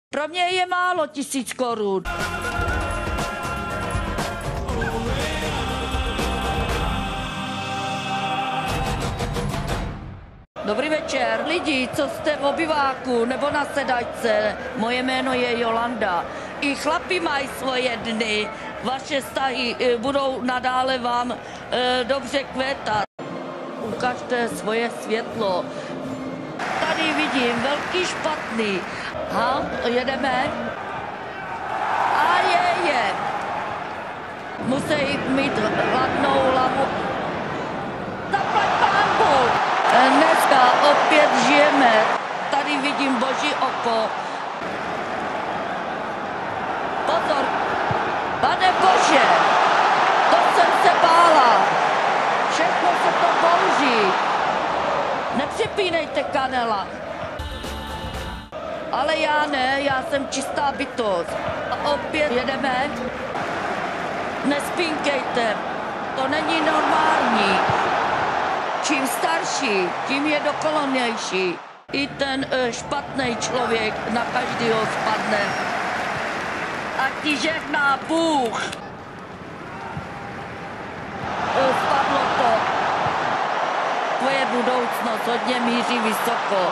Pro mě je málo 1000 korun. Dobrý večer, lidi, co jste v obyváku nebo na sedačce. Moje jméno je Jolanda. I chlapi mají svoje dny. Vaše vztahy budou nadále vám dobře kvétat. Ukažte svoje světlo. Tady vidím velký špatný. Jedeme. A je. Musí mít hladnou hlavu. Zaplať pánbu. Dneska opět žijeme. Tady vidím boží oko. Pozor. Pane Bože, to jsem se bála. Všechno se to bouří. Nepřepínejte kanela. Ale já ne, já jsem čistá bytost. A opět jedeme. Nespínkejte. To není normální. Čím starší, tím je dokonalejší. I ten špatný člověk na každého spadne. Ať ti žehná Bůh. Spadlo to. Tvoje budoucnost hodně míří vysoko.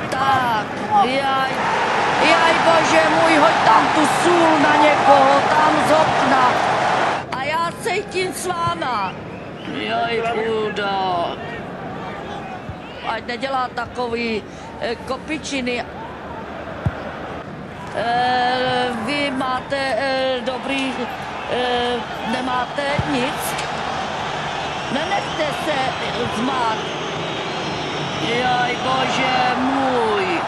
Tak, jaj Bože můj, hoď tam tu sůl na někoho, tam z okna. A já cítím s váma. Jaj, chudák. Ať nedělá takový kopičiny. Vy máte dobrý, nemáte nic? Nenechte se zmát. Jaj, Bože můj.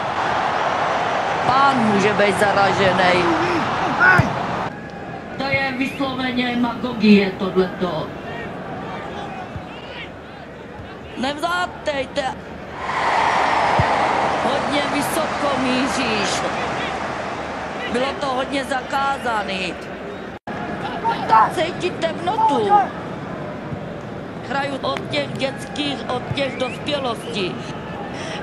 Pán může být zaražený. To je vysloveně demagogie tohleto. Nevzátejte. Hodně vysoko míříš. Bylo to hodně zakázaný. Tak cítit temnotu. Hraju od těch dětských, od těch dospělostí.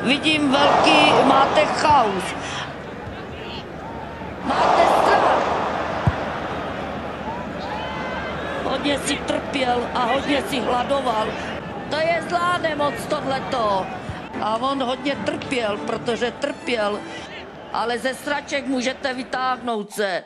Vidím velký, máte chaos. Máte strach. Hodně si trpěl a hodně si hladoval. To je zlá nemoc tohleto. A on hodně trpěl, protože trpěl. Ale ze sraček můžete vytáhnout se.